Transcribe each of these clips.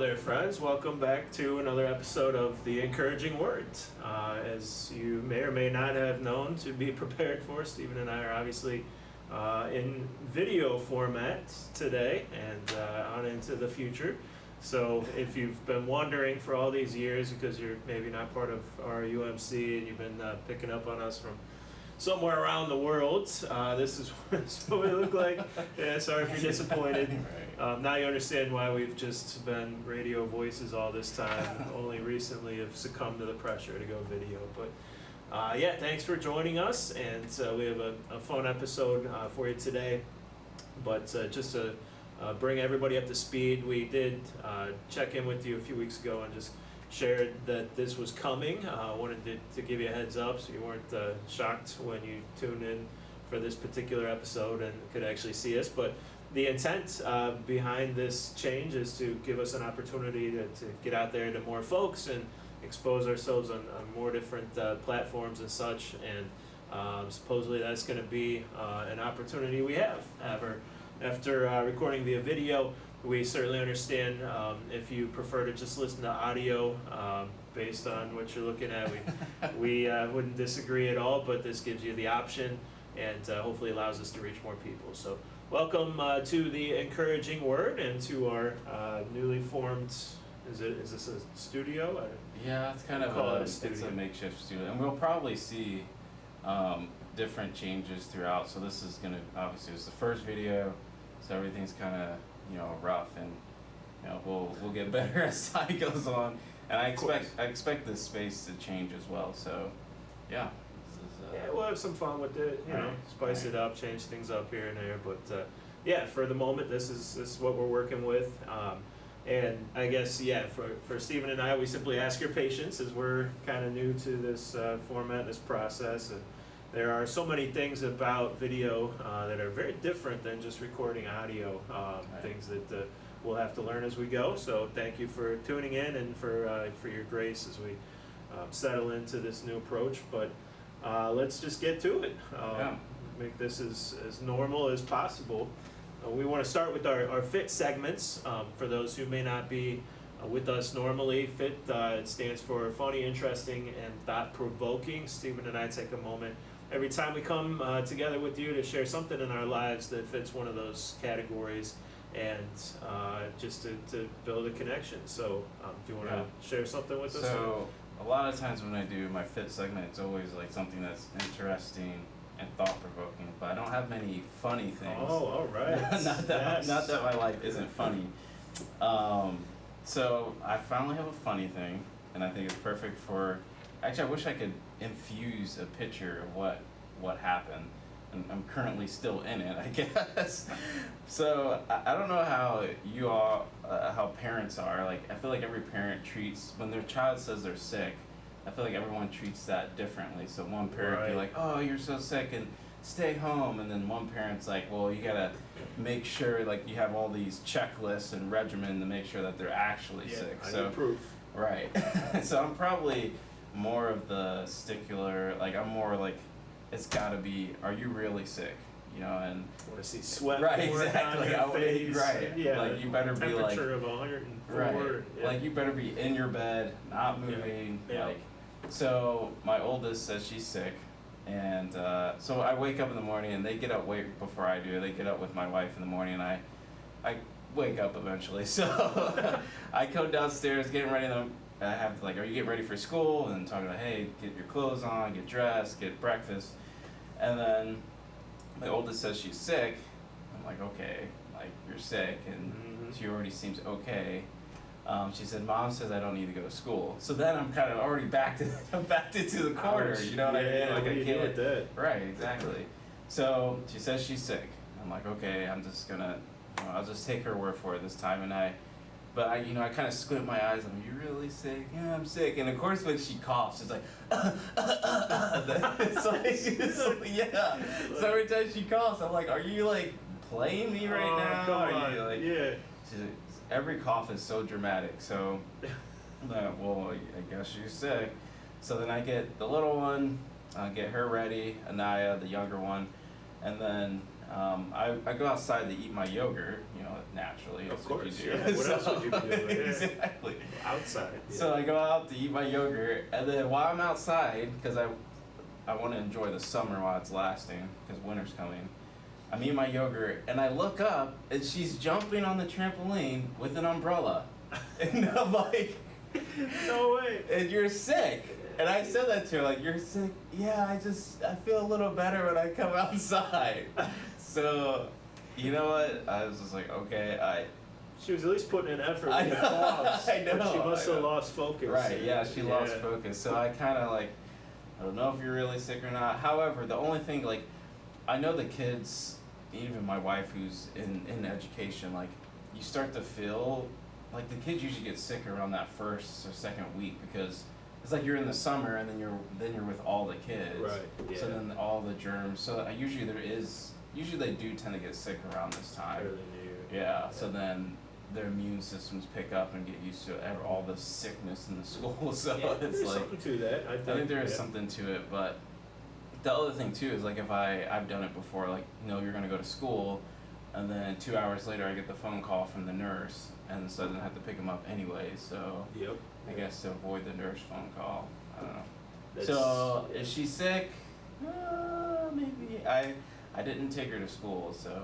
there, friends. Welcome back to another episode of The Encouraging Words. As you may or may not have known to be prepared for, Stephen and I are obviously in video format today and on into the future. So if you've been wondering for all these years because you're maybe not part of our UMC and you've been picking up on us from somewhere around the world, this is what we look like. Yeah, sorry if you're disappointed. Now you understand why we've just been radio voices all this time. Only recently have succumbed to the pressure to go video. But yeah, thanks for joining us. And we have a fun episode for you today. But just to bring everybody up to speed, we did check in with you a few weeks ago and just shared that this was coming. Wanted to give you a heads up so you weren't shocked when you tuned in for this particular episode and could actually see us. But the intent behind this change is to give us an opportunity to get out there to more folks and expose ourselves on more different platforms and such. And supposedly that's going to be an opportunity we have. After recording via video, we certainly understand if you prefer to just listen to audio based on what you're looking at. We wouldn't disagree at all, but this gives you the option and hopefully allows us to reach more people. So welcome to The Encouraging Word and to our newly formed, is this a studio? Yeah, it's kind of it's a makeshift studio. And we'll probably see different changes throughout. So this is going to, obviously, it's the first video, so everything's kind of rough, and we'll get better as time goes on. And I expect this space to change as well. So yeah, yeah, we'll have some fun with it. Spice it up, change things up here and there. But yeah, for the moment, this is what we're working with. And I guess for Stephen and I, we simply ask your patience as we're kind of new to this format, this process, and there are so many things about video that are very different than just recording audio, things that we'll have to learn as we go. So thank you for tuning in and for your grace as we settle into this new approach. But let's just get to it. Make this as normal as possible. We want to start with our FIT segments. For those who may not be with us normally, FIT it stands for funny, interesting, and thought-provoking. Stephen and I take a moment every time we come together with you to share something in our lives that fits one of those categories and just to build a connection. So do you want to share something with us? So a lot of times when I do my FIT segment, it's always like something that's interesting and thought-provoking, but I don't have many funny things. Oh, all right. not that my life isn't funny. So I finally have a funny thing, and I think it's perfect for. Actually, I wish I could infuse a picture of what happened. And I'm currently still in it, I guess. So I don't know how you all, how parents are. Like, I feel like every parent treats, when their child says they're sick, I feel like everyone treats that differently. So one parent be like, oh, you're so sick and stay home. And then one parent's like, well, you gotta make sure like you have all these checklists and regimen to make sure that they're actually sick. So proof. Right. So I'm probably more of the stickler, like I'm more like, it's gotta be, are you really sick? And I want to see sweat. Right, exactly. On your face. Right. Yeah. Like you better be like temperature of 104. Right. Yeah. Like you better be in your bed, not moving. Yeah. Like so my oldest says she's sick, and so I wake up in the morning and they get up way before I do. They get up with my wife in the morning, and I wake up eventually. So I go downstairs getting ready to I have like, are you getting ready for school? And talking about, hey, get your clothes on, get dressed, get breakfast. And then my oldest says she's sick. I'm like, okay, like you're sick, and she already seems okay. She said, Mom says I don't need to go to school. So then I'm kind of already backed into the corner. You know what I mean? Like I can't. That. Right, exactly. So she says she's sick. I'm like, okay, I'm just gonna, I'll just take her word for it this time. And I kind of squint my eyes. I'm, you really sick? Yeah, I'm sick. And of course, when she coughs, it's like, it's like, yeah. So every time she coughs, I'm like, are you like playing me right now? Come are you like, yeah. Every cough is so dramatic. So, well, I guess she's sick. So then I get the little one, get her ready, Anaya, the younger one, and then I go outside to eat my yogurt, you know, naturally. Of That's what course, you do. yeah. What else would you be doing? Yeah. Exactly. Outside. Yeah. So I go out to eat my yogurt, and then while I'm outside, because I want to enjoy the summer while it's lasting, because winter's coming. I'm eating my yogurt, and I look up, and she's jumping on the trampoline with an umbrella, and I'm like, No way. and you're sick. And I said that to her, like, you're sick? Yeah, I feel a little better when I come outside. So, you know what? I was just like, okay, She was at least putting in effort I with the know, claws, I know, but she must I have know. lost focus. Right, yeah, she lost focus. So I kind of like, I don't know if you're really sick or not. However, the only thing, like, I know the kids, even my wife who's in education, like, you start to feel, like, the kids usually get sick around that first or second week because it's like you're in the summer and then you're with all the kids. Right, yeah. So then all the germs. So usually they do tend to get sick around this time. Early New Year. Yeah. So then their immune systems pick up and get used to all the sickness in the school. So Yeah, it's there's like something to that. I I think there is yeah. something to it, but the other thing too is like if I've done it before, like, no, you're gonna go to school, and then 2 hours later I get the phone call from the nurse, and so I didn't have to pick him up anyway. So Yep. I guess to avoid the nurse phone call, I don't know. That's- So yeah. is she sick? Maybe. I didn't take her to school, so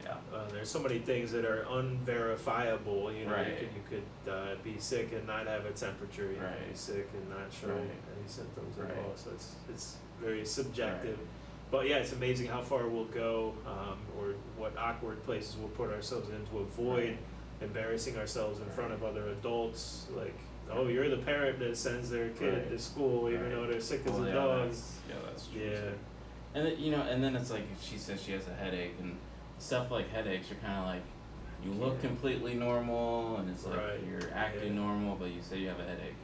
yeah. There's so many things that are unverifiable. You know, Right. you could be sick and not have a temperature. You Right. could be sick and not show Right. any symptoms at Right. all. So it's very subjective. Right. But yeah, it's amazing how far we'll go, or what awkward places we'll put ourselves in to avoid Right. embarrassing ourselves in front of Right. other adults. Like, oh, you're the parent that sends their kid Right. to school even Right. though they're sick as Well, a yeah, dog. that's true. Yeah. Too. And then, you know, and then it's like if she says she has a headache and stuff like headaches are kind of like you look Yeah. completely normal and it's like Right. you're acting Yeah. normal but you say you have a headache.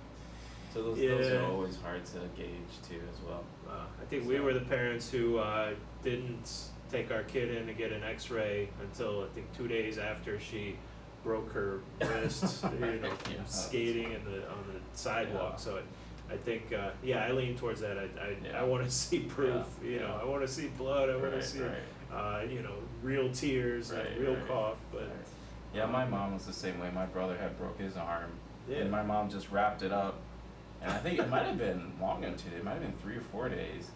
So those Yeah. are always hard to gauge too as well. I think we were the parents who didn't take our kid in to get an X-ray until I think 2 days after she broke her wrist, you know, Yeah. skating on the sidewalk. Yeah. So I think I lean towards that. I Yeah. want to see proof. Yeah. You know, Yeah. I want to see blood. I want Right, to see right. you know, real tears Right, and real right, cough. But right. Yeah, my mom was the same way. My brother had broke his arm, yeah. and my mom just wrapped it up. And I think it might have been longer than 2 days. It might have been 3 or 4 days.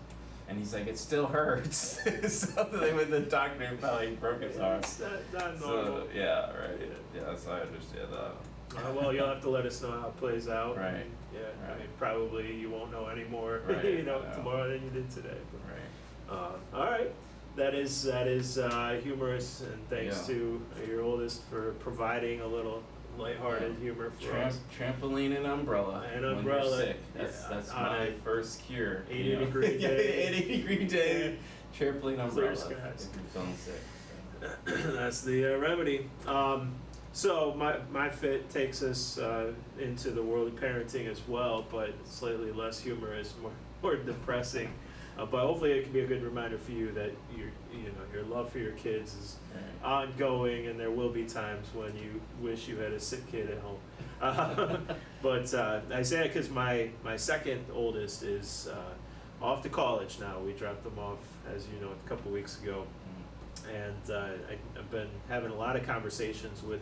And he's like, it still hurts. Something with the doctor probably broke his arm. It's not normal. So yeah, right. Yeah, so I understand that. Well, you'll have to let us know how it plays out. Right. Yeah. I Right. mean, probably you won't know any more, Right, you know, I know. tomorrow than you did today. Right. All right. That is humorous, and thanks Yeah. to your oldest for providing a little lighthearted Yeah. humor for us. Trampoline and umbrella. An when umbrella, you're sick. yeah, That's on my a first cure. 80-degree Yeah, day. 80-degree day. Trampoline umbrella. Clear skies. If you're feeling sick. So. That's the remedy. So my fit takes us into the world of parenting as well, but slightly less humorous, more depressing. But hopefully it can be a good reminder for you that your love for your kids is Right. ongoing, and there will be times when you wish you had a sick kid at home. But I say it because my second oldest is off to college now. We dropped them off, as you know, a couple weeks ago. And I've been having a lot of conversations with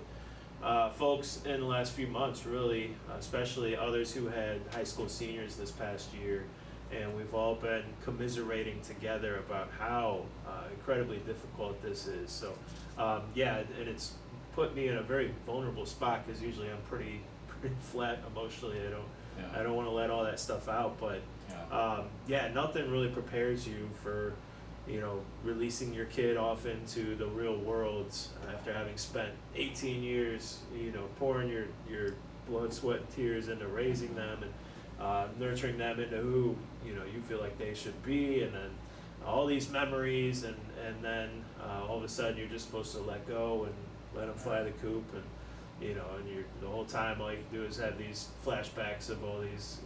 folks in the last few months, really, especially others who had high school seniors this past year. And we've all been commiserating together about how incredibly difficult this is. So, and it's put me in a very vulnerable spot because usually I'm pretty flat emotionally. I don't want to let all that stuff out, but nothing really prepares you for, releasing your kid off into the real world after having spent 18 years, pouring your blood, sweat, and tears into raising them and nurturing them into who, you feel like they should be, and then all these memories, and then all of a sudden you're just supposed to let go and let them fly the coop, and the whole time all you can do is have these flashbacks of all these,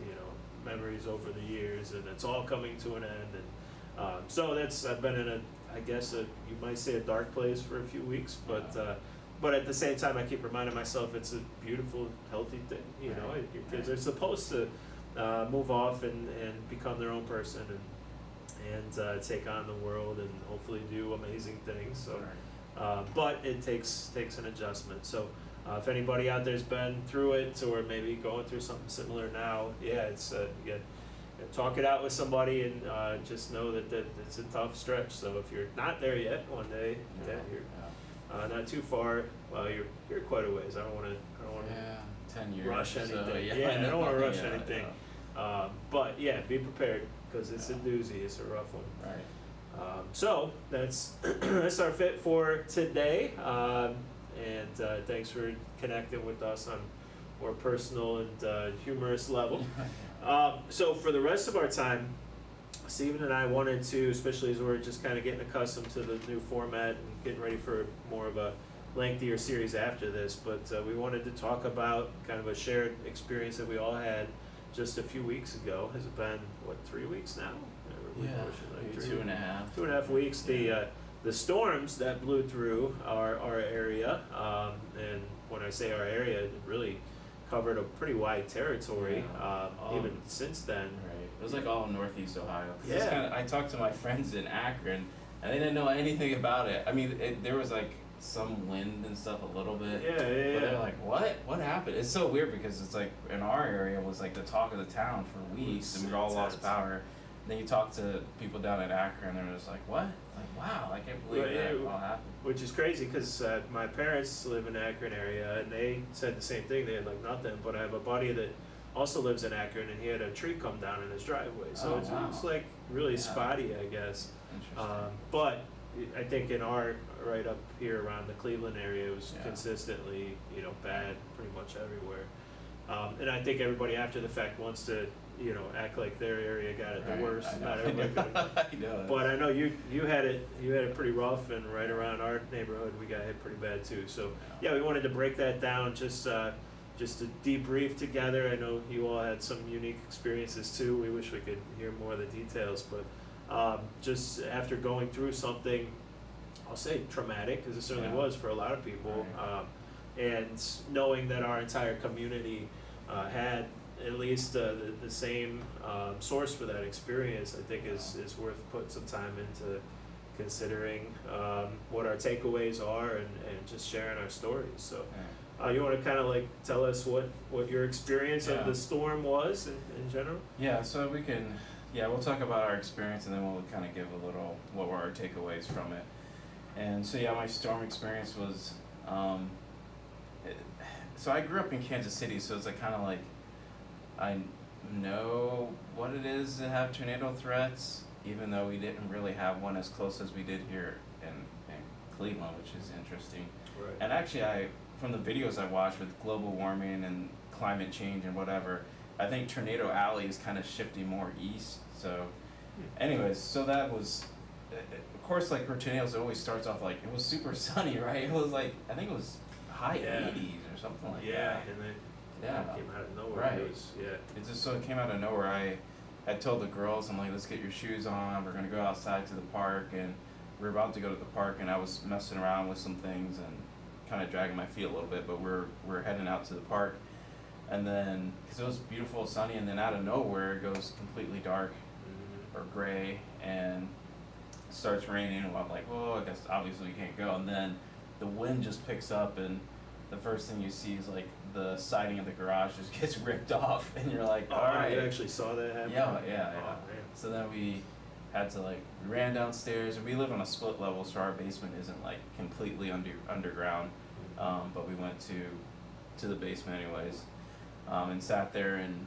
memories over the years, and it's all coming to an end. And so I've been in you might say a dark place for a few weeks, but at the same time I keep reminding myself it's a beautiful, healthy thing. Your kids are supposed to move off and become their own person, and take on the world and hopefully do amazing things. So, Right. but it takes an adjustment. So, if anybody out there's been through it or maybe going through something similar now, yeah, it's you gotta talk it out with somebody and just know that it's a tough stretch. So if you're not there yet, one day, yeah, you're not too far. Well, you're quite a ways. I don't want to Yeah, 10 years. rush or so, anything. yeah, I don't want to rush yeah, anything. But yeah, be prepared because it's a doozy. It's a rough one. Yeah. Right. So that's that's our fit for today. And thanks for connecting with us on a more personal and humorous level. So for the rest of our time, Steven and I wanted to, especially as we're just kind of getting accustomed to the new format and getting ready for more of a lengthier series after this, but we wanted to talk about kind of a shared experience that we all had just a few weeks ago. Has it been, what, 3 weeks now? Yeah, maybe 2.5. 2.5 weeks. Yeah. The storms that blew through our area, and when I say our area, it really covered a pretty wide territory, even since then. Right. It was like all Northeast Ohio. 'Cause Yeah. it's kinda, I talked to my friends in Akron, and they didn't know anything about it. I mean, there was like some wind and stuff a little bit. Yeah, But they're like, what? What happened? It's so weird because it's like in our area was like the talk of the town for weeks, and we all lost Intense. power. Then you talk to people down in Akron, and they're just like, what? Like, wow, I can't believe Right, that yeah. all happened. Which is crazy because my parents live in the Akron area, and they said the same thing. They had like nothing, but I have a buddy that also lives in Akron, and he had a tree come down in his driveway. So Oh, it's wow. like really Yeah. spotty, I guess. Interesting. But I think in our right up here around the Cleveland area, it was Yeah. consistently, bad pretty much everywhere. And I think everybody after the fact wants to, act like their area got it the Right, worst. I know. Not everybody. I know. But I know you had it pretty rough, and right around our neighborhood we got hit pretty bad too. So yeah, we wanted to break that down just to debrief together. I know you all had some unique experiences too. We wish we could hear more of the details, but just after going through something, I'll say traumatic, because it certainly Yeah. was for a lot of people, and knowing that our entire community had at least the same source for that experience, I think is worth putting some time into considering what our takeaways are and just sharing our stories. So you want to kind of like tell us what your experience Yeah. of the storm was in general? Yeah, so we'll talk about our experience, and then we'll kind of give a little what were our takeaways from it. And so my storm experience was, so I grew up in Kansas City, so it's like kind of like I know what it is to have tornado threats, even though we didn't really have one as close as we did here in Cleveland, which is interesting. Right. And actually, from the videos I watched with global warming and climate change and whatever, I think Tornado Alley is kind of shifting more east. So, anyways, so that was, of course, like for tornadoes, it always starts off like it was super sunny, right? It was like I think it was high 80s or something like Yeah, that. and then Yeah. it came out of nowhere. Right. It was, It just so it came out of nowhere. I had told the girls, I'm like, let's get your shoes on. We're gonna go outside to the park, and we were about to go to the park, and I was messing around with some things and kind of dragging my feet a little bit. But we're heading out to the park, and then because it was beautiful, sunny, and then out of nowhere it goes completely dark or gray, and it starts raining. And I'm like, well, I guess obviously we can't go. And then the wind just picks up, and the first thing you see is like the siding of the garage just gets ripped off, and you're like, all right. You actually saw that happen? Yeah. Oh, man. So then we had to we ran downstairs, and we live on a split level, so our basement isn't like completely underground. But we went to the basement anyways, and sat there, and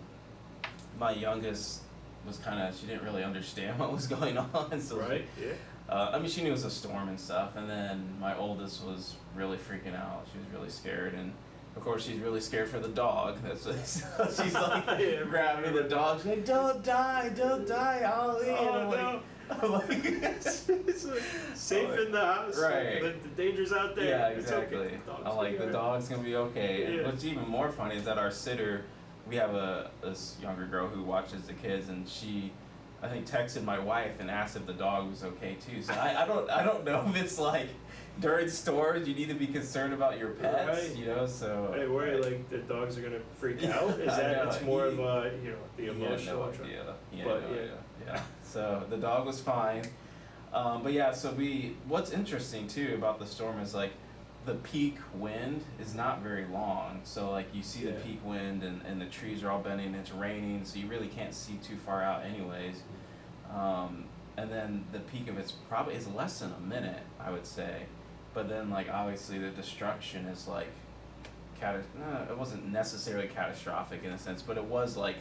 my youngest was she didn't really understand what was going on. So Right, yeah. I mean, she knew it was a storm and stuff, and then my oldest was really freaking out. She was really scared, and of course she's really scared for the dog. That's what, so she's like Yeah, grabbing the dog. She's like, don't die, Ollie. Oh, and I'm like, It's like safe in the house. Right. The danger's out there. yeah, It's okay. exactly. Dog's I'm like, the alright. dog's gonna be okay. And Yeah. what's even more funny is that our sitter, we have this younger girl who watches the kids, and she I think texted my wife and asked if the dog was okay too. So I don't know if it's like during storms you need to be concerned about your pets, Right. you know. So I worry like the dogs are gonna freak out. Is I that know, it's more of he- a the he had emotional. no idea. He had But, no yeah. idea. Yeah. So the dog was fine. But yeah, so what's interesting too about the storm is like the peak wind is not very long. So like you see the Yeah. peak wind and the trees are all bending, it's raining, so you really can't see too far out anyways. And then the peak of it's probably is less than a minute, I would say. But then like obviously the destruction is like it wasn't necessarily catastrophic in a sense, but it was like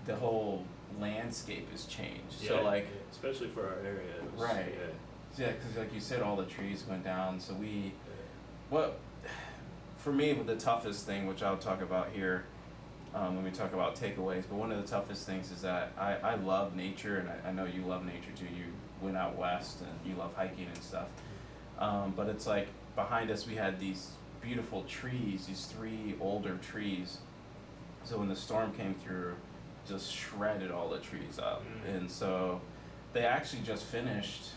the whole landscape has changed. Yeah, So like yeah, especially for our area. It was, Right. Yeah. yeah, because like you said, all the trees went down. So what for me the toughest thing, which I'll talk about here when we talk about takeaways, but one of the toughest things is that I love nature, and I know you love nature too. You went out west and you love hiking and stuff. But it's like behind us we had these beautiful trees, these 3 older trees. So when the storm came through, just shredded all the trees up. Mm. And so they actually just finished,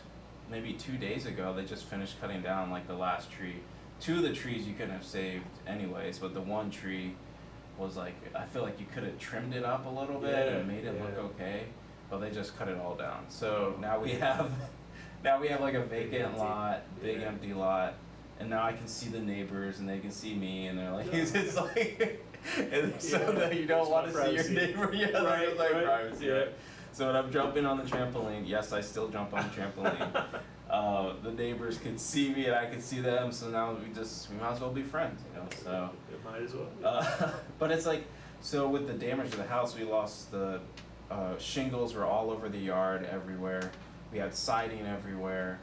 maybe 2 days ago, they just finished cutting down like the last tree. 2 of the trees you couldn't have saved anyways, but the one tree was like, I feel like you could have trimmed it up a little bit Yeah, and made it look yeah. okay, but they just cut it all down. So now we have like a vacant empty. lot, big Yeah. empty lot, and now I can see the neighbors and they can see me and they're like, Yeah. it's like, and so Yeah, that you don't it's want to my see your privacy. neighbor, yeah, Right, there's like right, privacy, yeah. right? So when I'm jumping on the trampoline, yes, I still jump on the trampoline. The neighbors could see me and I could see them, so now we might as well be friends, you know. So, It might as well. but it's like, so with the damage to the house, we lost the shingles were all over the yard everywhere. We had siding everywhere,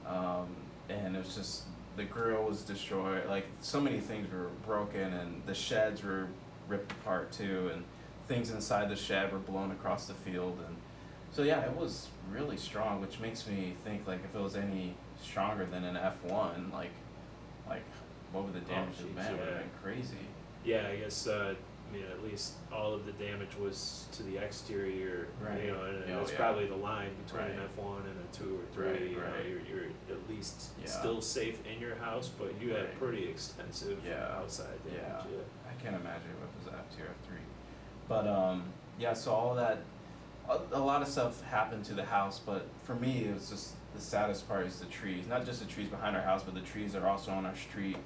and it was just the grill was destroyed. Like so many things were broken, and the sheds were ripped apart too, and things inside the shed were blown across the field, and so yeah, it was really strong, which makes me think like if it was any stronger than an F1, like what would the damage have jeez, been? It would have yeah. been crazy. Yeah, I guess I mean at least all of the damage was to the exterior, Right. you know, and Oh, it's yeah. probably the line between Right. an F1 and a 2 or 3. Right, You know, right. you're at least Yeah. still safe in your house, but you had Right. pretty extensive Yeah. outside Yeah. damage. I can't imagine what was F2 or F3. But yeah, so all that, a lot of stuff happened to the house, but for me it was just the saddest part is the trees. Not just the trees behind our house, but the trees that are also on our street.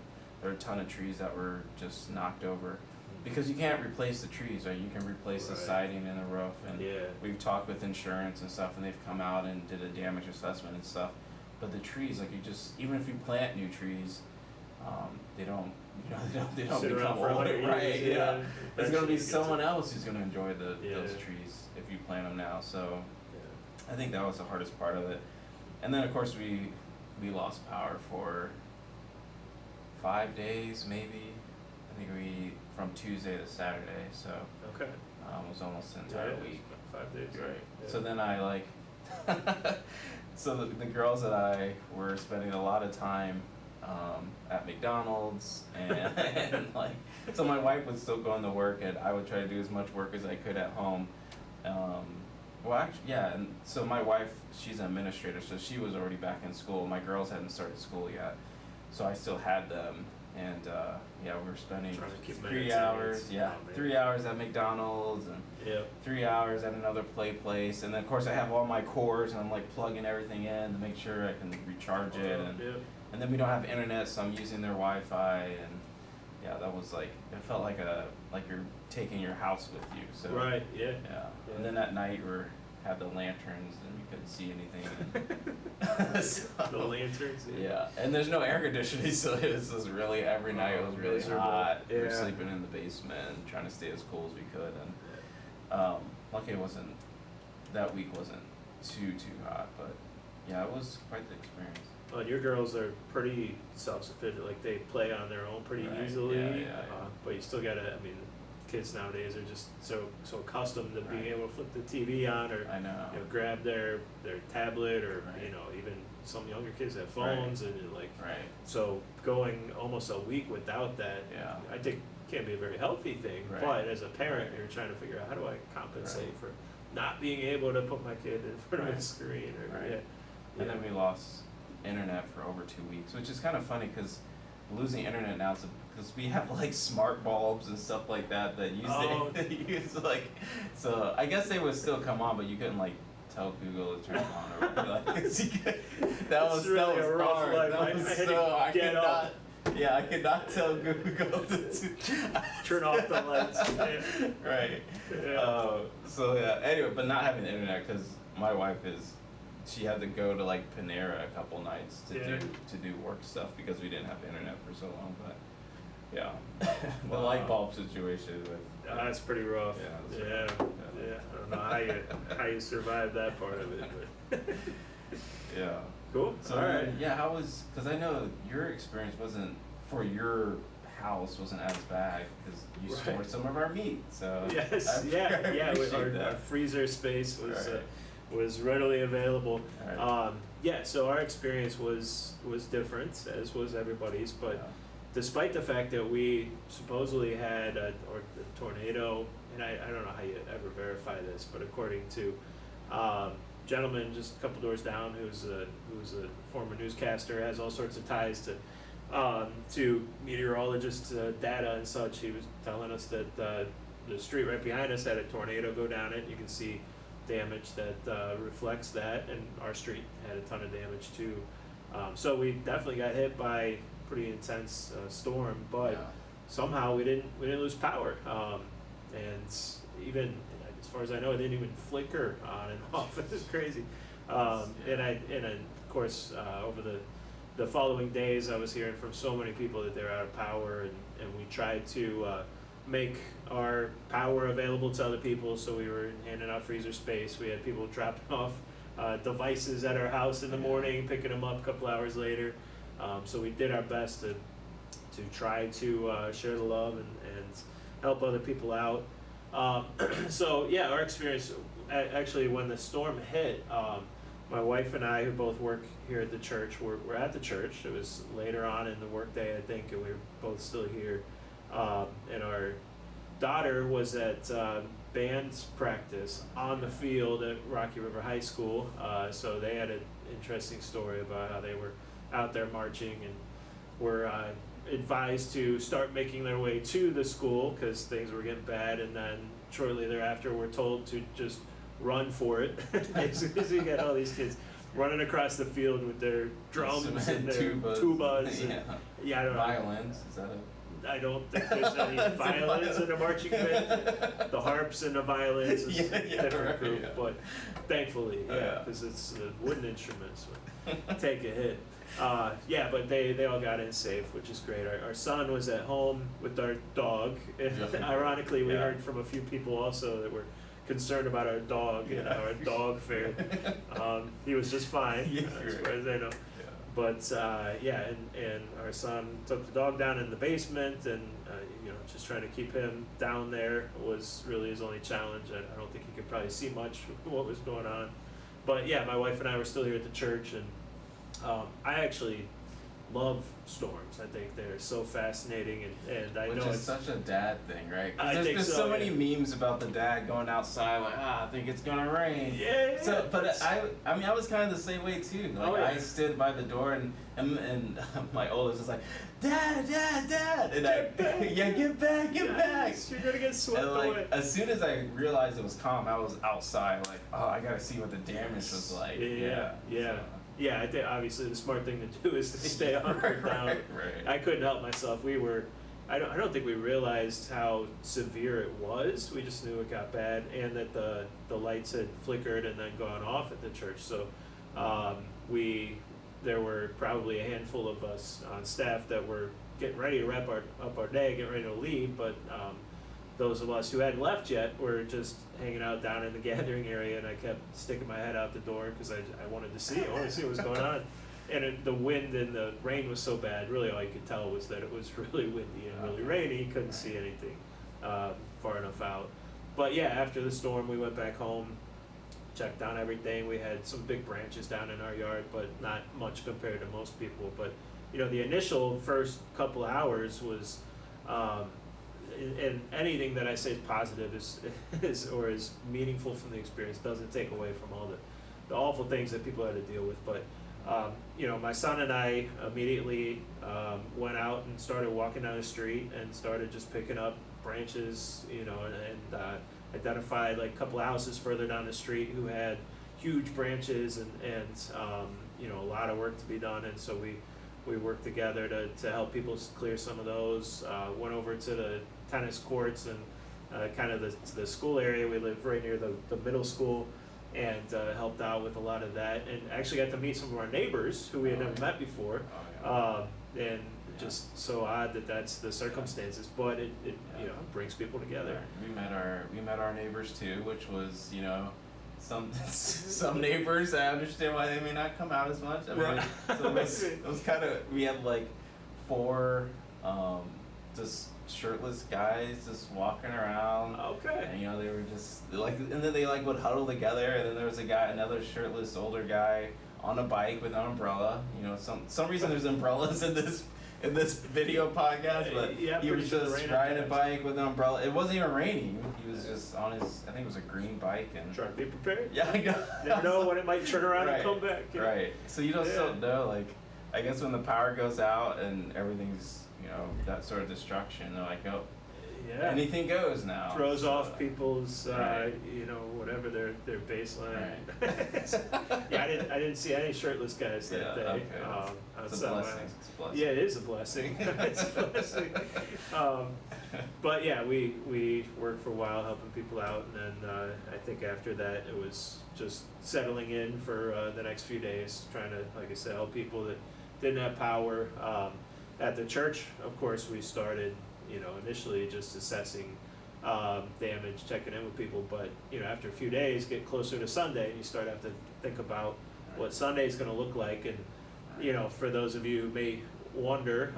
There are a ton of trees that were just knocked over. Because you can't replace the trees, right? You can replace the Right. siding and the roof, and Yeah. we've talked with insurance and stuff, and they've come out and did a damage assessment and stuff. But the trees, like even if you plant new trees, they don't, they don't Sit around become for old, 100 years, right? Yeah. There's gonna eventually be it gets- someone else who's gonna enjoy those Yeah. trees if you plant them now. So Yeah. I think that was the hardest part of it. And then of course we lost power for 5 days maybe. I think from Tuesday to Saturday, so Okay. it was almost the Yeah, entire it was week. 5 days. Right. Yeah. So then I like, so the girls and I were spending a lot of time at McDonald's and like, so my wife would still go into work and I would try to do as much work as I could at home. Well, actually, yeah, and so my wife, she's an administrator, so she was already back in school. My girls hadn't started school yet, so I still had them, and yeah, we were spending Trying to keep 3 minutes hours, and yeah, oh, man. 3 hours at McDonald's and Yeah. 3 hours at another play place, and then of course I have all my cords and I'm like plugging everything in to make sure I can recharge it, and then we don't have internet, so I'm using their Wi-Fi, and yeah, that was like, it felt like you're taking your house with you. So Right. Yeah. yeah, Yeah. and then at night had the lanterns and we couldn't see anything. So, The lanterns. yeah, and there's no air conditioning, so it was just really every night it was really Miserable. hot. We were Yeah. sleeping in the basement, trying to stay as cool as we could, and luckily it wasn't, that week wasn't too hot, but yeah, it was quite the experience. Well, and your girls are pretty self-sufficient. Like they play on their own pretty Right. easily. Yeah. But you still gotta. I mean, kids nowadays are just so accustomed to being Right. able to flip the TV on or I know. grab their tablet or Right. even some younger kids have phones and like Right. so going almost a week without that. Yeah. I think can't be a very healthy thing. Right. But as a parent, you're trying to figure out how do I compensate for not being able to put my kid in front of a screen or Right. And then we lost internet for over 2 weeks, which is kind of funny because losing internet now is because we have like smart bulbs and stuff like that that use that use like, so I guess they would still come on, but you couldn't like tell Google to turn it on or whatever. Like, 'cause that was really that was a rough hard. life. That I was had to so I get could up. not. Yeah, I could not tell Google to Turn off the lights. Yeah. Right. Yeah. So yeah. Anyway, but not having the internet because my wife she had to go to like Panera a couple nights to Yeah. do work stuff because we didn't have internet for so long. But yeah, the Wow. light bulb situation with That's pretty rough. Yeah, Yeah, that's yeah. right. I don't know how you survived that part of it, but yeah. cool. So All right. yeah, how was? Because I know your experience wasn't for your house wasn't as bad because you Right. stored some of our meat. So Yes. I Yeah. appreciate Our that. freezer space was Right. was readily available. Alright. Yeah. So our experience was different, as was everybody's, but. Yeah. Despite the fact that we supposedly had a tornado, and I don't know how you ever verify this, but according to gentleman just a couple doors down who's a former newscaster, has all sorts of ties to meteorologist data and such. He was telling us that the street right behind us had a tornado go down it. You can see damage that reflects that, and our street had a ton of damage too. So we definitely got hit by pretty intense storm, but Yeah. somehow we didn't lose power, and even as far as I know, it didn't even flicker on and off. It was crazy. And of course over the following days, I was hearing from so many people that they're out of power, and we tried to make our power available to other people. So we were handing out freezer space. We had people dropping off devices at our house in the morning, picking them up a couple hours later. So we did our best to try to share the love and help other people out. So yeah, our experience actually when the storm hit, my wife and I, who both work here at the church, were at the church. It was later on in the workday, I think, and we were both still here. And our daughter was at band practice on the field at Rocky River High School. So they had an interesting story about how they were out there marching and were advised to start making their way to the school because things were getting bad, and then shortly thereafter were told to just run for it. As soon as you get all these kids running across the field with their drums and their tubas and, I don't know. Violins, is that I don't think there's any violins in a marching band. The harps and the violins is a different group, but thankfully, because it's the wooden instruments would take a hit. But they all got in safe, which is great. Our son was at home with our dog, and ironically, we heard from a few people also that were concerned about our dog and how our dog fared. He was just fine, as far as I know. But and our son took the dog down in the basement, and just trying to keep him down there was really his only challenge. I don't think he could probably see much of what was going on. But yeah, my wife and I were still here at the church, and I actually love storms. I think they're so fascinating, and I Which know is it's such a dad thing, right? 'Cause I think there's so, so many memes about the dad going outside like, I think it's gonna rain. Yeah. So, but I was kind of the same way too. Like I stood by the door and my oldest was like, Dad, and Get back. get back. You're gonna get swept And like away. as soon as I realized it was calm, I was outside like, oh, I gotta see what the damage was like. Yeah. Yeah, I think obviously the smart thing to do is to stay hunkered down. Right. I couldn't help myself. I don't think we realized how severe it was. We just knew it got bad, and that the lights had flickered and then gone off at the church. So there were probably a handful of us on staff that were getting ready to wrap up our day, getting ready to leave, but those of us who hadn't left yet were just hanging out down in the gathering area, and I kept sticking my head out the door because I wanted to see what was going on. And the wind and the rain was so bad, really all you could tell was that it was really windy and really rainy. You couldn't see anything far enough out. But yeah, after the storm, we went back home, checked on everything. We had some big branches down in our yard, but not much compared to most people. But the initial first couple hours was and anything that I say is positive is meaningful from the experience doesn't take away from all the awful things that people had to deal with. But my son and I immediately went out and started walking down the street and started just picking up branches, and identified like a couple of houses further down the street who had huge branches and a lot of work to be done. And so we worked together to help people clear some of those. Went over to the tennis courts and kind of the school area. We live right near the middle school, and helped out with a lot of that. And actually got to meet some of our neighbors who we had never met before. And just so odd that that's the circumstances, but it brings people together. We met our neighbors too, which was some neighbors, I understand why they may not come out as much. I mean, so it was kind of, we had like 4 just shirtless guys just walking around. Okay. And they were just like, and then they like would huddle together, and then there was another shirtless older guy on a bike with an umbrella. Some reason there's umbrellas in this video podcast, but he was just riding a bike with an umbrella. It wasn't even raining. He was just on his, I think it was a green bike, and trying to be prepared. Yeah, I know. Never know when it might turn around and come back. Right. So you just don't know. Like, I guess when the power goes out and everything's that sort of destruction, they're like, oh, anything goes now. Throws off people's whatever their baseline. Right. Yeah, I didn't see any shirtless guys that day. Okay. It's a blessing. Yeah, it is a blessing. It's a blessing. But yeah, we worked for a while helping people out, and then I think after that it was just settling in for the next few days, trying to, like I said, help people that didn't have power. At the church, of course, we started, initially just assessing damage, checking in with people, but after a few days, get closer to Sunday, and you start to have to think about what Sunday is going to look like. And for those of you who may wonder,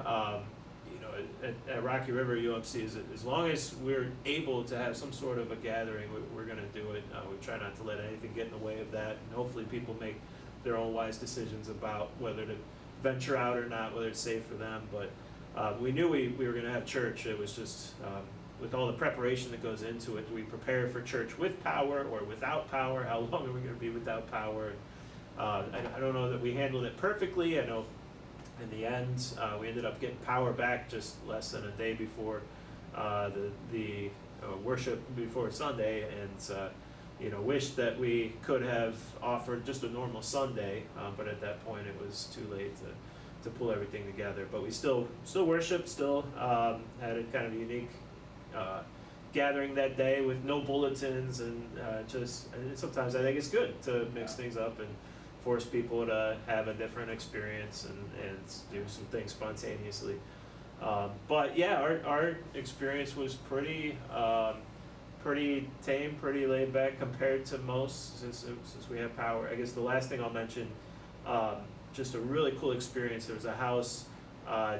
at Rocky River UMC, as long as we're able to have some sort of a gathering, we're going to do it. We try not to let anything get in the way of that, and hopefully people make their own wise decisions about whether to venture out or not, whether it's safe for them. But we knew we were going to have church. It was just with all the preparation that goes into it. Do we prepare for church with power or without power? How long are we going to be without power? I don't know that we handled it perfectly. I know in the end we ended up getting power back just less than a day before the worship before Sunday, and wished that we could have offered just a normal Sunday, but at that point it was too late to pull everything together. But we still worshiped, still had a kind of unique gathering that day with no bulletins, and sometimes I think it's good to mix things up and force people to have a different experience and do some things spontaneously. But yeah, our experience was pretty tame, pretty laid back compared to most, since we have power. I guess the last thing I'll mention, just a really cool experience. There was a house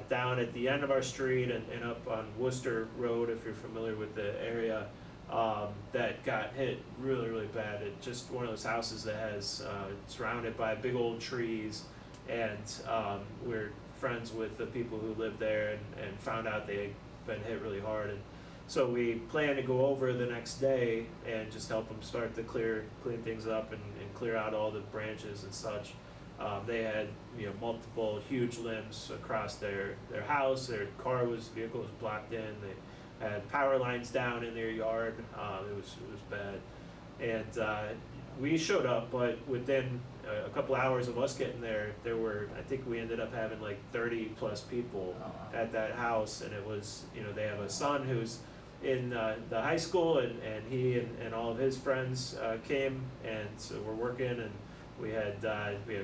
down at the end of our street and up on Worcester Road, if you're familiar with the area, that got hit really, really bad. It's just one of those houses that has surrounded by big old trees, and we're friends with the people who live there, and found out they had been hit really hard. And so we plan to go over the next day and just help them start to clean things up and clear out all the branches and such. They had multiple huge limbs across their house. Their vehicle was blocked in. They had power lines down in their yard. It was bad. And we showed up, but within a couple hours of us getting there, I think we ended up having like 30 plus people at that house. And it was, they have a son who's in the high school, and he and all of his friends came, and so we're working, and we had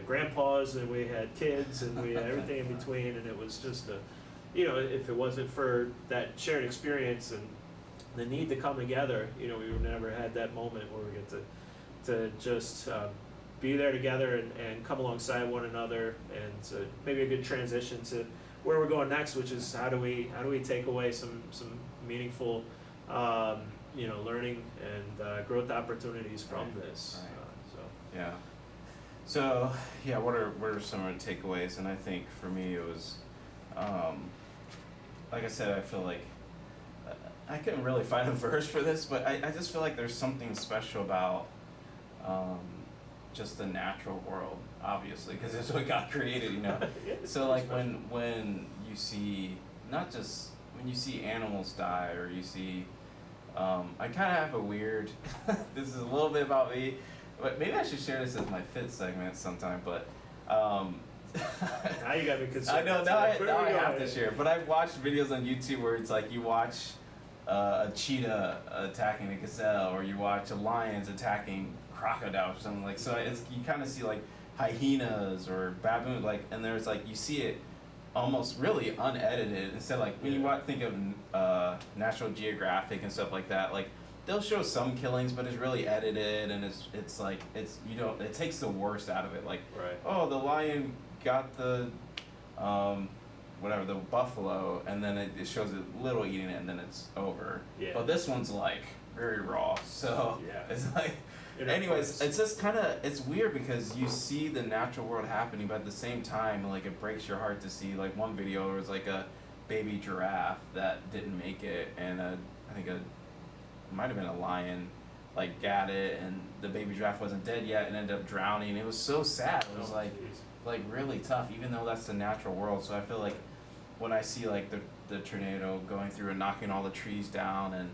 grandpas, and we had kids, and we had everything in between, and it was just if it wasn't for that shared experience and the need to come together, we would never had that moment where we get to just be there together and come alongside one another, and maybe a good transition to where we're going next, which is how do we take away some meaningful learning and growth opportunities from this. Right. So what are some of the takeaways? And I think for me it was like I said, I feel like I couldn't really find a verse for this, but I just feel like there's something special about um, just the natural world, obviously, because it's what God created, you know. Yeah, it's So pretty like special. when you see not just when you see animals die or you see I kind of have a weird this is a little bit about me, but maybe I should share this as my fit segment sometime. But Now you got me concerned. I know So now I, where now do we I go? have to share. But I've watched videos on YouTube where it's like you watch a cheetah attacking a gazelle, or you watch a lion's attacking crocodiles or something like. So it's you kind of see like hyenas or baboons, like, and there's like you see it almost really unedited. Instead, like when you think of National Geographic and stuff like that, like they'll show some killings, but it's really edited, and it's like it's you know it takes the worst out of it. Like Right. oh, the lion got the whatever the buffalo, and then it shows it little eating it, and then it's over. Yeah. But this one's like very raw, so Yeah. it's like. And of Anyways, course- it's just kind of it's weird because you see the natural world happening, but at the same time, like it breaks your heart to see like one video there was like a baby giraffe that didn't make it, and I think it might have been a lion like got it, and the baby giraffe wasn't dead yet and ended up drowning. It was so sad. It was Oh, geez. like really tough, even though that's the natural world. So I feel like when I see like the tornado going through and knocking all the trees down, and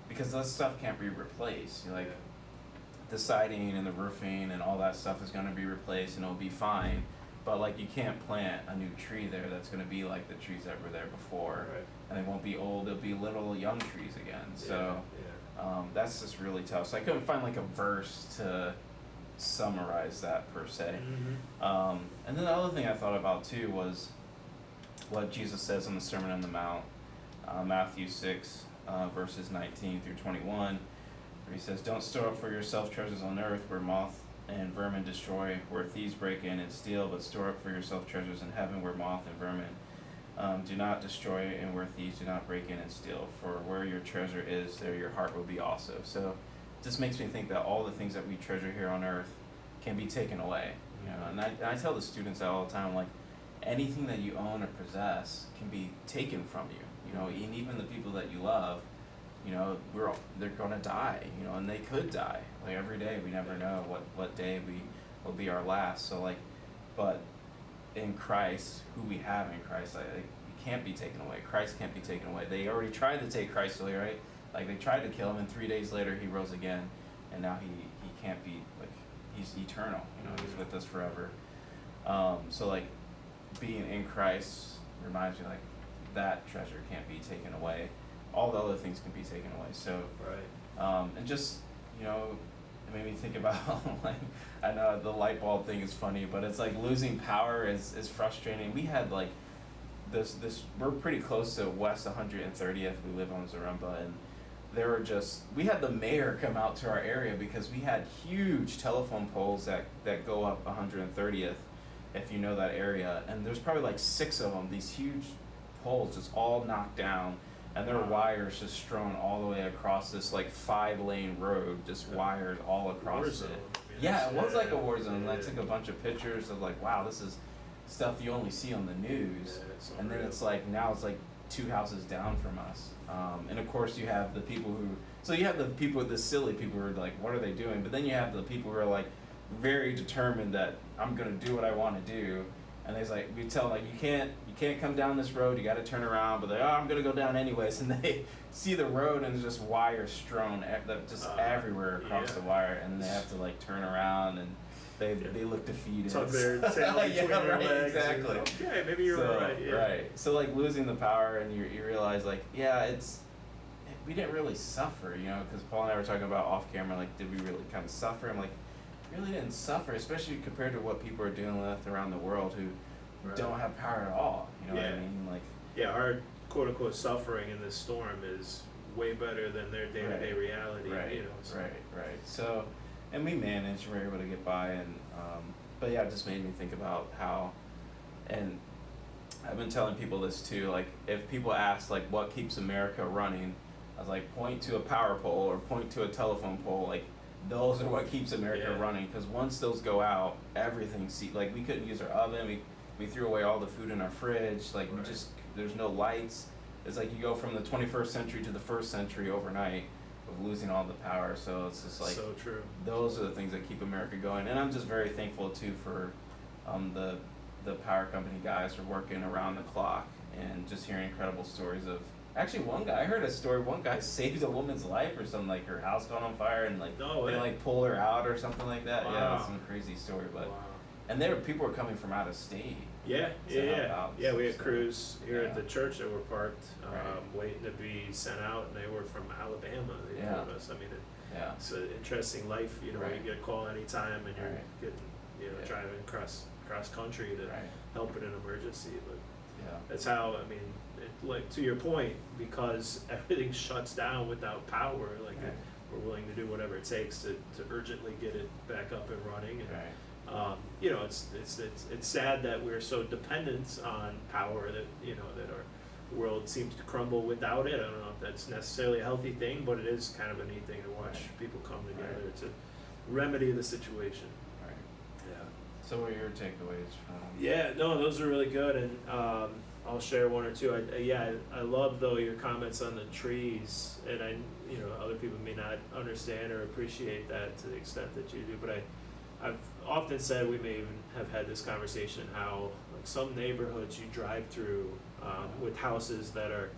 because that stuff can't be replaced, like. Yeah. The siding and the roofing and all that stuff is going to be replaced and it'll be fine, but like you can't plant a new tree there that's going to be like the trees that were there before, Right. and they won't be old, they'll be little young trees again. So Yeah. that's just really tough. So I couldn't find like a verse to summarize that per se. Mm-hmm. And then the other thing I thought about too was what Jesus says on the Sermon on the Mount, Matthew 6 verses 19 through 21. Where he says, "Don't store up for yourself treasures on earth where moth and vermin destroy, where thieves break in and steal, but store up for yourself treasures in heaven where moth and vermin do not destroy, and where thieves do not break in and steal. For where your treasure is, there your heart will be also." So it just makes me think that all the things that we treasure here on earth can be taken away. You know, and I tell the students that all the time, like anything that you own or possess can be taken from you. You know, and even the people that you love. You know, they're gonna die, you know, and they could die. Like every day, we never know what day we will be our last. So like, but in Christ, who we have in Christ, like it can't be taken away. Christ can't be taken away. They already tried to take Christ away, right? Like they tried to kill him, and 3 days later he rose again, and now he can't be like he's eternal. You know, he's with us forever. So like, being in Christ reminds me like that treasure can't be taken away. All the other things can be taken away. So, Right. and just, you know, it made me think about, like, I know the light bulb thing is funny, but it's like losing power is frustrating. We had like this, we're pretty close to West 130th. We live on Zaremba, and we had the mayor come out to our area because we had huge telephone poles that go up 130th, if you know that area. And there's probably like 6 of them, these huge poles just all knocked down. And there were wires just strewn all the way across this like 5-lane road, just wires all across War it. zone. Yeah, it was like a war zone. And I Yeah. took a bunch of pictures of like, wow, this is stuff you only see on the news. Yeah, it's And then unreal. it's like now it's like 2 houses down from us. And of course you have the people the silly people who are like, what are they doing? But then you have the people who are like very determined that I'm gonna do what I want to do. And there's like, we tell them like, you can't come down this road, you gotta turn around, but they're, oh, I'm gonna go down anyways. And they see the road and there's just wires strewn just everywhere across yeah. the wire, and they have to like turn around, and they look defeated. Tuck their tail Yeah, between their right, legs. and, exactly. okay, maybe you're So, right. Yeah. Right. So like losing the power, and you realize like, yeah, we didn't really suffer, you know, because Paul and I were talking about off camera, like, did we really kind of suffer? I'm like, really didn't suffer, especially compared to what people are dealing with around the world who Right. don't have power at all. You know what I Yeah. mean? Like, Yeah, our quote unquote suffering in this storm is way better than their day to day reality. right, You know. So. right. So, and we managed, we were able to get by, and but yeah, it just made me think about how, and I've been telling people this too. Like, if people ask like what keeps America running, I was like, point to a power pole or point to a telephone pole. Like, those are what keeps America Yeah. running. Because once those go out, everything. Like, we couldn't use our oven. We threw away all the food in our fridge. Like, Right. there's no lights. it's like you go from the 21st century to the first century overnight of losing all the power. So it's just like So true. those are the things that keep America going. And I'm just very thankful too for the power company guys for working around the clock and just hearing incredible stories of. Actually, I heard a story. One guy saved a woman's life or something, like her house caught on fire and like No they way. like pulled her out or something like that. Yeah, Wow. it's some crazy story. But Wow. and people were coming from out of state. Yeah, to help yeah. out. Yeah, we had So, crews here at yeah. the church that were parked, Right. waiting to be sent out, and they were from Alabama. They Yeah. told us. I mean, Yeah. it's an interesting life. You know, Right. you get a call anytime, and you're Right. getting, Yeah. driving cross country to Right. help in an emergency. But Yeah. that's how. I mean, like to your point, because everything shuts down without power. Like Right. we're willing to do whatever it takes to urgently get it back up and running. And, Right. it's sad that we're so dependent on power that that our world seems to crumble without it. I don't know if that's necessarily a healthy thing, but it is kind of a neat thing to watch Right. people come together to remedy the situation. Right. Yeah. So what are your takeaways from? Yeah, no, those are really good, and I'll share one or two. I love though your comments on the trees, and other people may not understand or appreciate that to the extent that you do, but I've often said, we may even have had this conversation, how like some neighborhoods you drive through with houses that are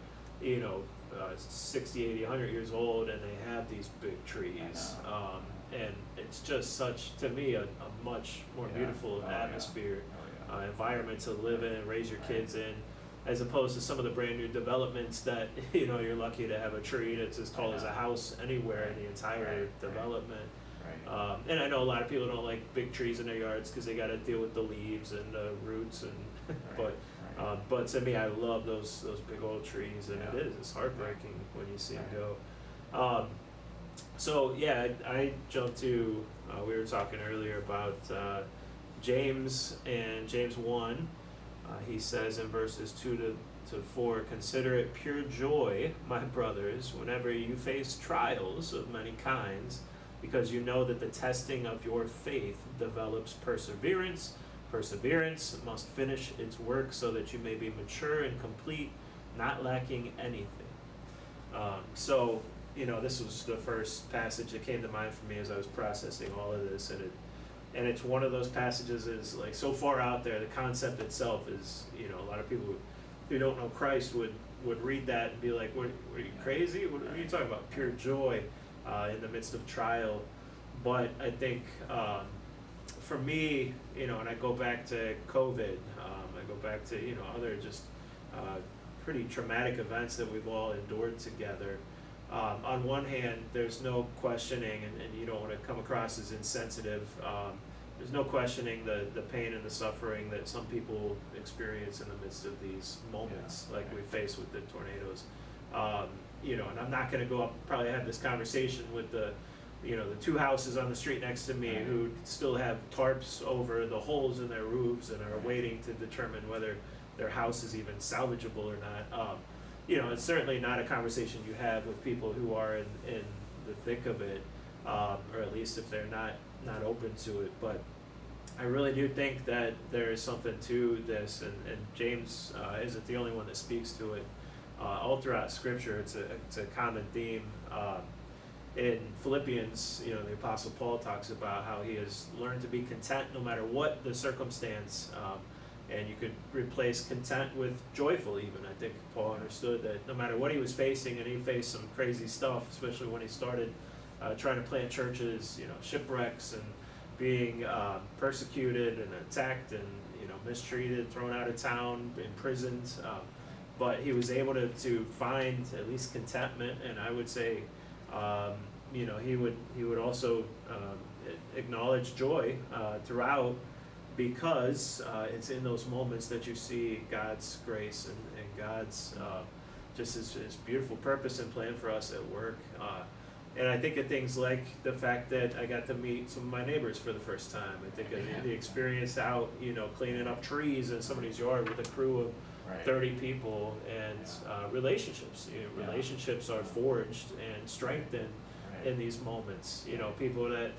60, 80, 100 years old, and they have these big trees. And it's just such, to me, a much more Yeah. beautiful Oh, yeah. atmosphere, Oh, yeah. environment to live in and raise your Right. kids in, as opposed to some of the brand new developments that you're lucky to have a tree that's as tall as a house anywhere in the entire Right. development. Right. And I know a lot of people don't like big trees in their yards because they got to deal with the leaves and the roots, and Right. but to me, I love those big old trees, and Yeah. it's heartbreaking when you see them go. So yeah, I jumped to, we were talking earlier about James and James 1. He says in verses 2 to 4, "Consider it pure joy, my brothers, whenever you face trials of many kinds, because you know that the testing of your faith develops perseverance. Perseverance must finish its work so that you may be mature and complete, not lacking anything." So, this was the first passage that came to mind for me as I was processing all of this, and it's one of those passages is like so far out there. The concept itself is, a lot of people who don't know Christ would read that and be like, "What are you crazy? What are you talking about? Pure joy in the midst of trial." But I think for me, and I go back to COVID. I go back to other just pretty traumatic events that we've all endured together. On one hand, there's no questioning, and you don't want to come across as insensitive. There's no questioning the pain and the suffering that some people experience in the midst of these moments, like we face with the tornadoes. And I'm not going to go up, probably have this conversation with the two houses on the street next to me who still have tarps over the holes in their roofs and are waiting to determine whether their house is even salvageable or not. It's certainly not a conversation you have with people who are in the thick of it, or at least if they're not open to it. But I really do think that there is something to this, and James isn't the only one that speaks to it. All throughout Scripture, it's a common theme. In Philippians, the Apostle Paul talks about how he has learned to be content no matter what the circumstance. And you could replace content with joyful even. I think Paul understood that no matter what he was facing, and he faced some crazy stuff, especially when he started trying to plant churches, shipwrecks and being persecuted and attacked and mistreated, thrown out of town, imprisoned. But he was able to find at least contentment, and I would say, he would also acknowledge joy throughout, because it's in those moments that you see God's grace and God's just his beautiful purpose and plan for us at work. And I think of things like the fact that I got to meet some of my neighbors for the first time. I think of the experience out, cleaning up trees in somebody's yard with a crew of 30 people, and relationships. Relationships are forged and strengthened in these moments. People that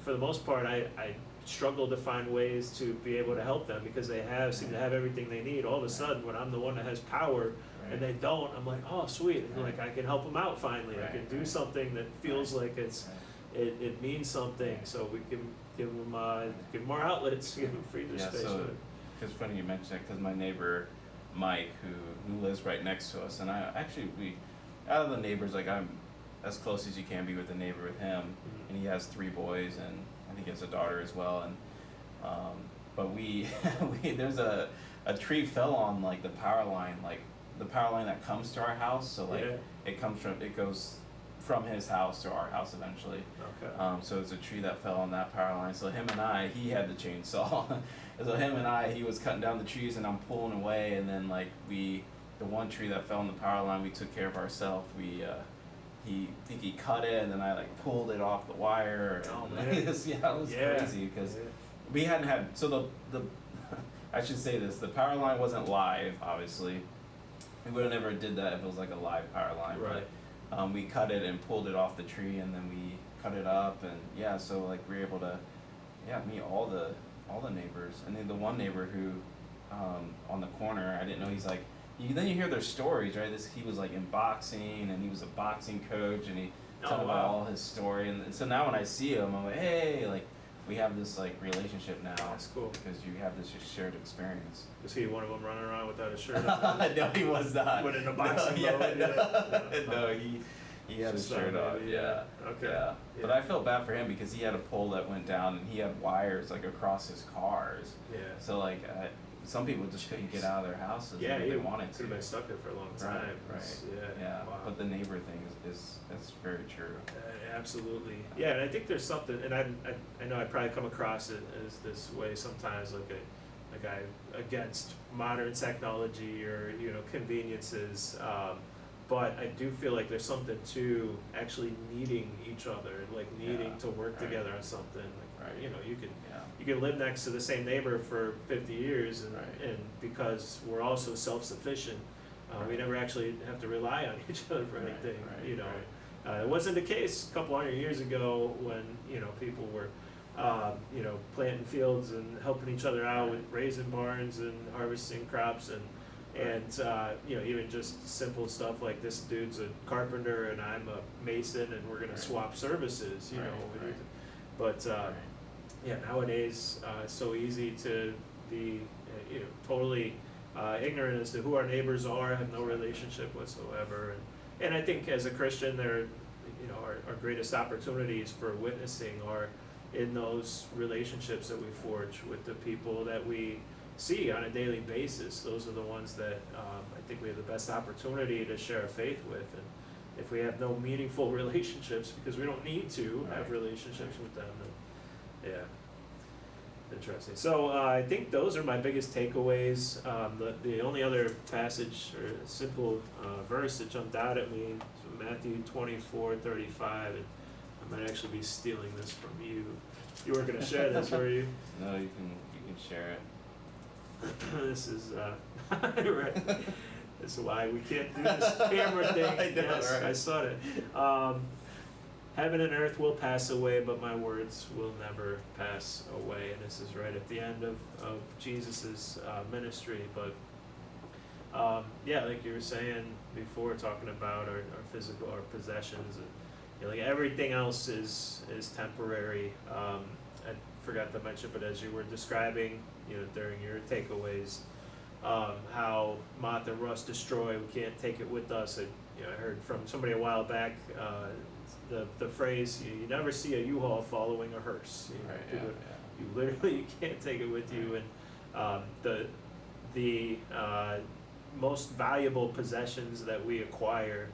for the most part, I struggle to find ways to be able to help them because they seem to have everything they need. All of a sudden, when I'm the one that has power and they don't, I'm like, oh, sweet, and like I can help them out finally. I can do something that feels like it means something. So we can give them more outlets, give them freezer space. So it's funny you mentioned that because my neighbor Mike, who lives right next to us, and we out of the neighbors, like I'm as close as you can be with a neighbor with him, and he has 3 boys, and I think he has a daughter as well, and but we there's a tree fell on like the power line that comes to our house, so like it goes from his house to our house eventually. Okay. So it's a tree that fell on that power line. So he had the chainsaw. And so he was cutting down the trees and I'm pulling away, and then like the one tree that fell on the power line, we took care of ourselves. He cut it, and then I like pulled it off the wire. Oh man. man. It was crazy because we hadn't had, so the I should say this, the power line wasn't live, obviously. We would have never did that if it was like a live power line. Right. But we cut it and pulled it off the tree, and then we cut it up, and so like we were able to meet all the neighbors. And then the one neighbor who on the corner, I didn't know, he's like, then you hear their stories, right? He was like in boxing, and he was a boxing coach, and he told about all his story, and so now when I see him, I'm like, hey, like we have this like relationship now. That's cool because you have this shared experience. Was he one of them running around without a shirt on? No, he was not. Went in a boxing mode? No, he had his shirt on. Yeah. Okay. Yeah. But I felt bad for him because he had a pole that went down, and he had wires like across his cars. Yeah. So like some people just couldn't get out of their houses if they wanted to. Could have been stuck there for a long time. Right. Yeah. Wow. But the neighbor thing is very true. Absolutely. Yeah, and I think there's something, and I know I probably come across it as this way sometimes, like a guy against modern technology or conveniences. But I do feel like there's something to actually needing each other, like needing to work together on something. Like, you can live next to the same neighbor for 50 years, and because we're also self-sufficient, we never actually have to rely on each other for anything. It wasn't the case a couple hundred years ago when people were planting fields and helping each other out with raising barns and harvesting crops and even just simple stuff like this dude's a carpenter and I'm a mason and we're gonna swap services. But nowadays it's so easy to be totally ignorant as to who our neighbors are, have no relationship whatsoever, and I think as a Christian, our greatest opportunities for witnessing are in those relationships that we forge with the people that we see on a daily basis. Those are the ones that I think we have the best opportunity to share our faith with. And if we have no meaningful relationships, because we don't need to have relationships with them, then interesting. So I think those are my biggest takeaways. The only other passage or simple verse that jumped out at me is Matthew 24:35, and I might actually be stealing this from you. You weren't going to share this, were you? No, you can share it. This is right. This is why we can't do this camera thing. I know, yes, right? I saw it. Heaven and earth will pass away, but my words will never pass away. And this is right at the end of Jesus's ministry. But like you were saying before, talking about our physical, our possessions, and like everything else is temporary. I forgot to mention, but as you were describing, during your takeaways, how moth and rust destroy, we can't take it with us. I heard from somebody a while back. The phrase, you never see a U-Haul following a hearse. You literally can't take it with you. And the most valuable possessions that we acquire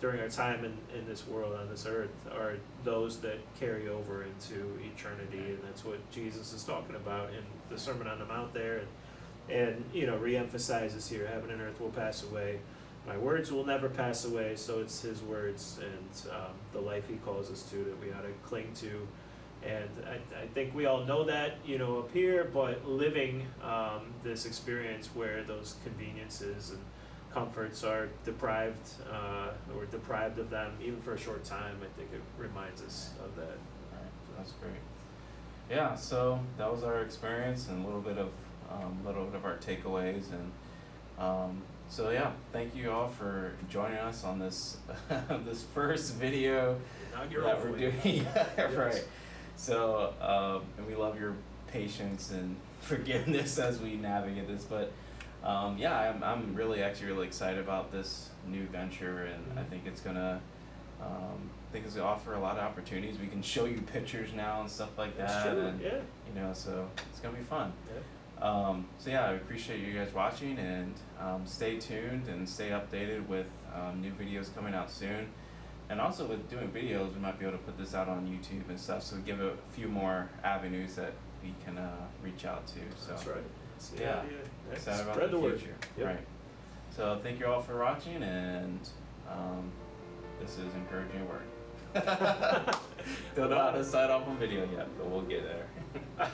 during our time in this world, on this earth, are those that carry over into eternity. And that's what Jesus is talking about in the Sermon on the Mount there. And re-emphasizes here, heaven and earth will pass away. My words will never pass away, so it's his words and the life he calls us to that we ought to cling to. And I think we all know that, up here, but living this experience where those conveniences and comforts are deprived or deprived of them, even for a short time, I think it reminds us of that. All right, so that's great. yeah, so that was our experience and a little bit of our takeaways, and so yeah, thank you all for joining us on this this first video Inaugural that we're for you. doing. Yeah, Yes. right. So and we love your patience and forgiveness as we navigate this, but yeah, I'm really excited about this new venture, and I think it's gonna offer a lot of opportunities. We can show you pictures now and stuff like That's that, true. and Yeah. you know, so it's gonna be fun. Yeah. So yeah, I appreciate you guys watching, and stay tuned and stay updated with new videos coming out soon. And also with doing videos, we might be able to put this out on YouTube and stuff, so give it a few more avenues that we can reach out to. So That's right. That's the yeah, idea. Yeah. excited about Spread the the word. future. Yep. Right. So thank you all for watching, and this is Encouraging Word. Don't know how to sign off on video yet, but we'll get there.